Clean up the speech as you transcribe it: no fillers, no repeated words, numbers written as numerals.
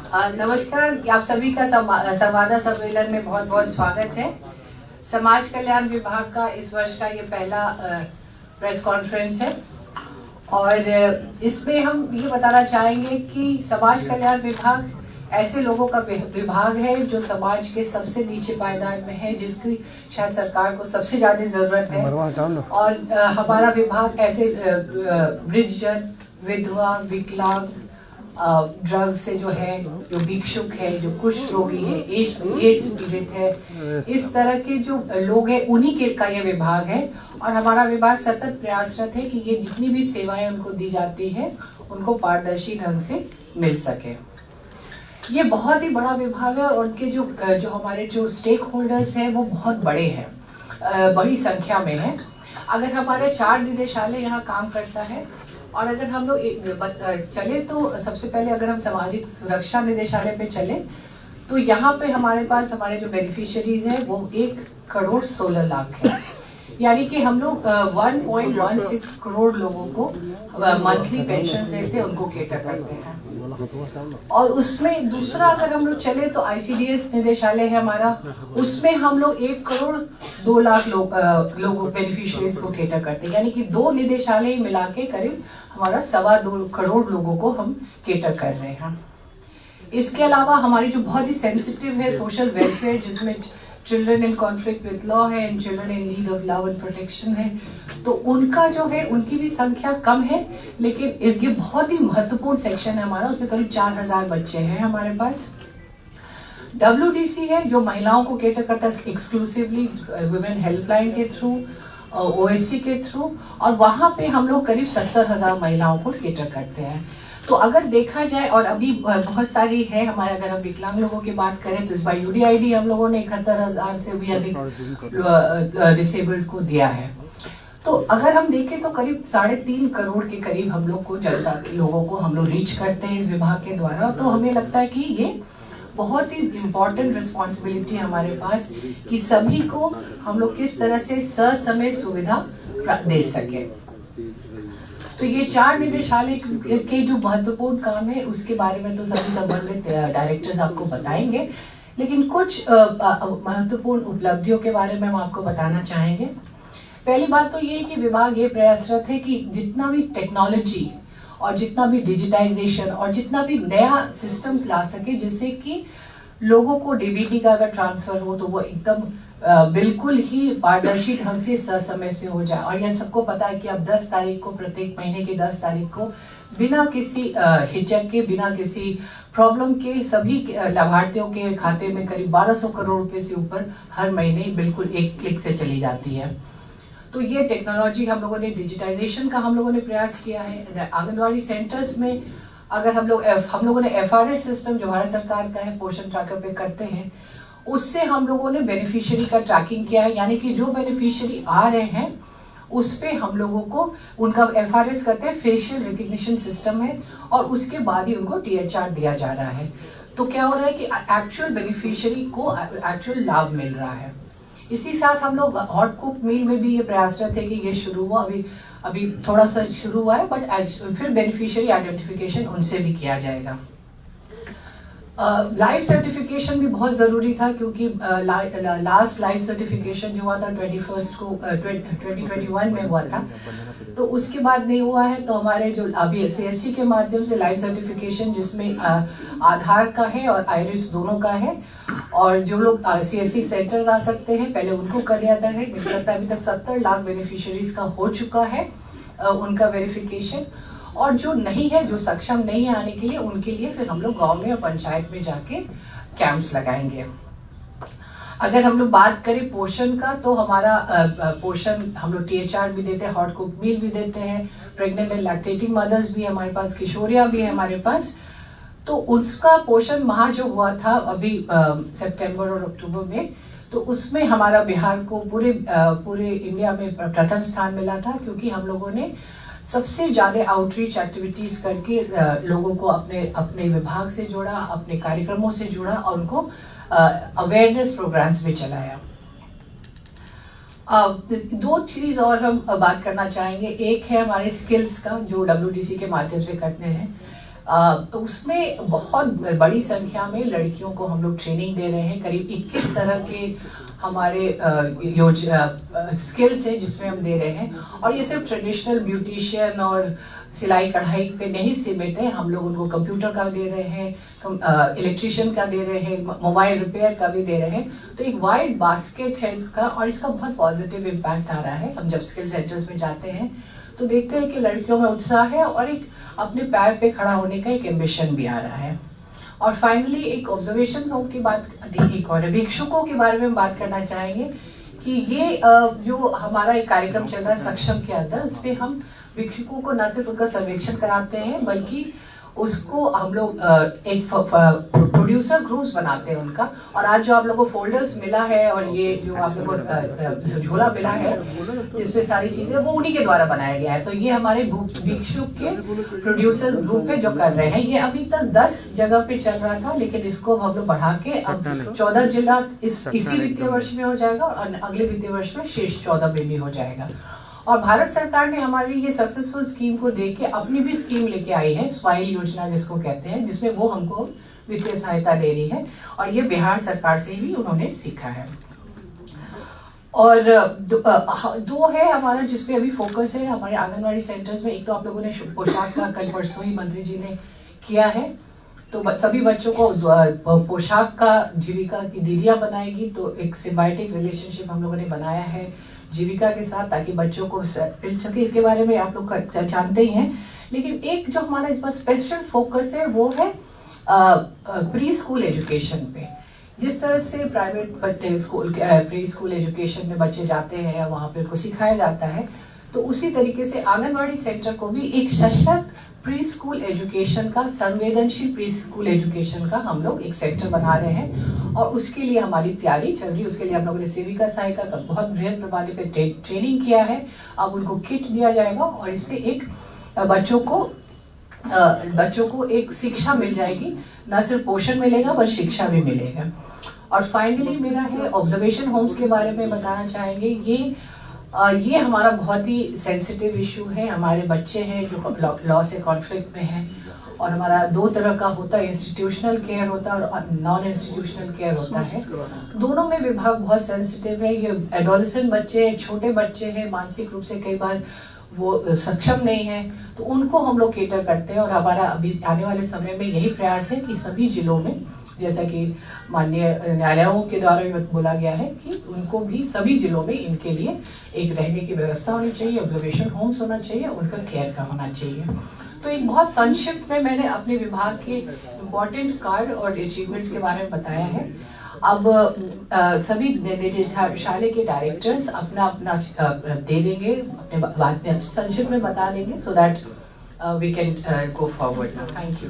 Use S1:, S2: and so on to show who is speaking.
S1: नमस्कार, आप सभी का संवाद सम्मेलन में बहुत बहुत स्वागत है। समाज कल्याण विभाग का इस वर्ष का ये पहला प्रेस कॉन्फ्रेंस है और इसमें हम ये बताना चाहेंगे कि समाज कल्याण विभाग ऐसे लोगों का विभाग है जो समाज के सबसे नीचे पायदान में है, जिसकी शायद सरकार को सबसे ज्यादा जरूरत है। और हमारा विभाग ऐसे वृद्धजन, विधवा, विकलांग, ड्रग से जो है, जो भिक्षुक है, जो कुष्ठ रोगी है, एड्स पीड़ित है, इस तरह के जो लोग हैं उन्हीं के का ये विभाग है। और हमारा विभाग सतत प्रयासरत है कि ये जितनी भी सेवाएं उनको दी जाती है उनको पारदर्शी ढंग से मिल सके। ये बहुत ही बड़ा विभाग है और उनके जो हमारे जो स्टेक होल्डर्स हैं वो बहुत बड़े हैं, बड़ी संख्या में है। अगर हमारे 4 निदेशालय यहाँ काम करता है और अगर हम लोग चले तो सबसे पहले अगर हम सामाजिक सुरक्षा निदेशालय पे चले तो यहाँ पे हमारे पास हमारे जो बेनिफिशियरीज हैं वो 1,16,00,000 है। यानी कि हम लोग 1.16 करोड़ लोगों को मंथली पेंशन देते हैं, उनको केटर करते हैं। और उसमें दूसरा अगर हम लोग चले तो ICDS निदेशालय है हमारा, उसमें हम लोग 1,02,00,000 लोग बेनिफिशियरीज को केटर करते हैं। यानी कि 2 निदेशालय मिला के करीब हमारा 2.25 करोड़ लोगों को हम केटर कर रहे हैं। इसके अलावा हमारी जो बहुत ही सेंसिटिव है सोशल वेलफेयर, जिसमें children in conflict with law है and children in need of love and protection है, तो उनका जो है उनकी भी संख्या कम है, लेकिन ये बहुत ही महत्वपूर्ण सेक्शन है हमारा। उसमें करीब 4,000 बच्चे हैं हमारे पास। WDC है जो महिलाओं को केटर करता है एक्सक्लूसिवली वुमेन हेल्पलाइन के थ्रू, OSC के थ्रू, और वहां पे हम लोग करीब 70,000 महिलाओं को केटर करते हैं। तो अगर देखा जाए, और अभी बहुत सारी है हमारे, अगर हम विकलांग लोगों की बात करें तो इस बार UDID हम लोगों ने 71,000 से भी अधिक डिसेबल्ड को दिया है। तो अगर हम देखें तो करीब 3.5 करोड़ के करीब हम लोग को जनता के लोगों को हम लोग रीच करते हैं इस विभाग के द्वारा। तो हमें लगता है कि ये बहुत ही इम्पोर्टेंट रिस्पॉन्सिबिलिटी है हमारे पास कि सभी को हम लोग किस तरह से ससमय सुविधा दे सके। तो ये 4 निदेशालय के जो महत्वपूर्ण काम है उसके बारे में तो सभी संबंधित डायरेक्टर्स आपको बताएंगे, लेकिन कुछ महत्वपूर्ण उपलब्धियों के बारे में हम आपको बताना चाहेंगे। पहली बात तो ये है कि विभाग ये प्रयासरत है कि जितना भी टेक्नोलॉजी और जितना भी डिजिटाइजेशन और जितना भी नया सिस्टम ला सके, जिससे कि लोगों को DBT का अगर ट्रांसफर हो तो वो एकदम बिल्कुल ही पारदर्शी ढंग से ससमय से हो जाए। और यह सबको पता है कि अब 10 तारीख को, प्रत्येक महीने की 10 तारीख को बिना किसी हिचक के, बिना किसी प्रॉब्लम के सभी लाभार्थियों के खाते में करीब 1,200 करोड़ रुपए से ऊपर हर महीने बिल्कुल एक क्लिक से चली जाती है। तो ये टेक्नोलॉजी हम लोगों ने, डिजिटाइजेशन का हम लोगों ने प्रयास किया है। आंगनवाड़ी सेंटर्स में अगर हम लोगों ने FRS सिस्टम जो भारत सरकार का है, पोषण ट्रैकर पे करते हैं, उससे हम लोगों ने बेनिफिशियरी का ट्रैकिंग किया है। यानी कि जो बेनिफिशियरी आ रहे हैं उस पे हम लोगों को उनका FRS करते हैं, फेशियल रिकग्निशन सिस्टम है, और उसके बाद ही उनको THR दिया जा रहा है। तो क्या हो रहा है कि एक्चुअल बेनिफिशियरी को एक्चुअल लाभ मिल रहा है। इसी साथ हम लोग हॉट कुक मील में भी ये प्रयासरत है कि ये शुरू हुआ, अभी थोड़ा सा शुरू हुआ है, बट फिर बेनिफिशियरी आइडेंटिफिकेशन उनसे भी किया जाएगा। लाइफ सर्टिफिकेशन भी बहुत ज़रूरी था, क्योंकि लास्ट लाइफ सर्टिफिकेशन जो हुआ था 21 को 2021 में हुआ था, तो उसके बाद नहीं हुआ है। तो हमारे जो अभी CSC के माध्यम से लाइफ सर्टिफिकेशन, जिसमें आधार का है और आइरिस दोनों का है, और जो लोग CSC सेंटर्स आ सकते हैं पहले उनको कर लिया था। मुझे लगता है अभी तक 70 लाख बेनिफिशियरीज का हो चुका है उनका वेरिफिकेशन, और जो नहीं है, जो सक्षम नहीं है आने के लिए, उनके लिए फिर हम लोग गांव में और पंचायत में जाके कैंप्स लगाएंगे। अगर हम लोग बात करें पोषण का, तो हमारा पोषण हम लोग THR भी देते हैं, हॉट कुक मील भी देते हैं, प्रेग्नेंट एंड लैक्टेटिंग मदर्स भी हमारे पास, किशोरियां भी है हमारे पास। तो उसका पोषण माह जो हुआ था अभी सितंबर और अक्टूबर में, तो उसमें हमारा बिहार को पूरे इंडिया में प्रथम स्थान मिला था, क्योंकि हम लोगों ने सबसे ज्यादा आउटरीच एक्टिविटीज करके लोगों को अपने विभाग से जोड़ा, अपने कार्यक्रमों से जोड़ा, और उनको अवेयरनेस प्रोग्राम्स भी चलाया। 2 चीज और हम बात करना चाहेंगे। एक है हमारे स्किल्स का, जो WDC के माध्यम से करते हैं। उसमें बहुत बड़ी संख्या में लड़कियों को हम लोग ट्रेनिंग दे रहे हैं। करीब 21 तरह के हमारे स्किल्स है जिसमें हम दे रहे हैं। और ये सिर्फ ट्रेडिशनल ब्यूटिशियन और सिलाई कढ़ाई पे नहीं सीमित है, हम लोग उनको कंप्यूटर का दे रहे हैं, इलेक्ट्रिशियन का दे रहे हैं, मोबाइल रिपेयर का भी दे रहे हैं। तो एक वाइड बास्केट है इसका, और इसका बहुत पॉजिटिव इम्पैक्ट आ रहा है। हम जब स्किल सेंटर्स में जाते हैं तो देखते हैं कि लड़कियों में उत्साह है और एक अपने पैर पे खड़ा होने का एक एम्बिशन भी आ रहा है। और फाइनली एक ऑब्जर्वेशन होम की बात, एक और भिक्षुकों के बारे में बात करना चाहेंगे कि ये जो हमारा एक कार्यक्रम चल रहा है सक्षम के अंदर, इस पे हम भिक्षुकों को न सिर्फ उनका सर्वेक्षण कराते हैं बल्कि उसको हम लोग एक प्रोड्यूसर ग्रुप्स बनाते हैं उनका। और आज जो आप लोगों को फोल्डर्स मिला है और ये जो आप लोगों को झोला मिला है जिसपे सारी चीजें, वो उन्हीं के द्वारा बनाया गया है। तो ये हमारे भिक्षुक के प्रोड्यूसर्स ग्रुप है जो कर रहे हैं। ये अभी तक 10 जगह पे चल रहा था, लेकिन इसको हम लोग बढ़ा के अब 14 जिला इसी वित्तीय वर्ष में हो जाएगा और अगले वित्तीय वर्ष में शेष 14 में भी हो जाएगा। और भारत सरकार ने हमारी ये सक्सेसफुल स्कीम को देख के अपनी भी स्कीम लेके आई है, स्वाइल योजना जिसको कहते हैं, जिसमें वो हमको वित्तीय सहायता दे रही है। और ये बिहार सरकार से भी उन्होंने सीखा है। और दो है हमारा जिसपे अभी फोकस है हमारे आंगनवाड़ी सेंटर्स में। एक तो आप लोगों ने पोशाक का कल परसों ही मंत्री जी ने किया है, तो सभी बच्चों को पोशाक का जीविका की दीदियां बनाएगी। तो एक सिम्बायोटिक रिलेशनशिप हम लोगों ने बनाया है जीविका के साथ, ताकि बच्चों को मिल सके। इसके बारे में आप लोग जानते ही हैं। लेकिन एक जो हमारा इस बार स्पेशल फोकस है वो है प्री स्कूल एजुकेशन पे। जिस तरह से private school pre school education में बच्चे जाते हैं, वहाँ पे उनको सिखाया जाता है, तो उसी तरीके से आंगनवाड़ी सेंटर को भी एक सशक्त प्री स्कूल एजुकेशन का, संवेदनशील प्री स्कूल एजुकेशन का हम लोग एक सेक्टर बना रहे हैं। और उसके लिए हमारी तैयारी चल रही है। उसके लिए हम लोगों ने सेविका सहायिका का बहुत बृहद पैमाने पे ट्रेनिंग किया है। अब उनको किट दिया जाएगा और इससे एक बच्चों को एक शिक्षा मिल जाएगी, न सिर्फ पोषण मिलेगा पर शिक्षा भी मिलेगा। और फाइनली मेरा है ऑब्जर्वेशन होम्स के बारे में बताना चाहेंगे। ये हमारा बहुत ही सेंसिटिव इशू है। हमारे बच्चे हैं जो लॉ से कॉन्फ्लिक्ट में हैं, और हमारा 2 तरह का होता है, इंस्टीट्यूशनल केयर होता है और नॉन इंस्टीट्यूशनल केयर होता है। दोनों में विभाग बहुत सेंसिटिव है। ये एडोलेसेंट बच्चे, छोटे बच्चे हैं, मानसिक रूप से कई बार वो सक्षम नहीं है, तो उनको हम लोग केटर करते हैं। और हमारा अभी आने वाले समय में यही प्रयास है कि सभी जिलों में, जैसा कि माननीय न्यायालयों के द्वारा भी बोला गया है, कि उनको भी सभी जिलों में इनके लिए एक रहने की व्यवस्था होनी चाहिए, ऑब्जर्वेशन होम्स होना चाहिए, उनका केयर का होना चाहिए। तो एक बहुत संक्षिप्त में मैंने अपने विभाग के इम्पोर्टेंट कार्य और अचीवमेंट्स के बारे में बताया है। अब सभी निदेशालय के डायरेक्टर्स अपना अपना दे देंगे, अपने बात में संक्षिप्त में बता देंगे, so that we can go forward now. Thank you.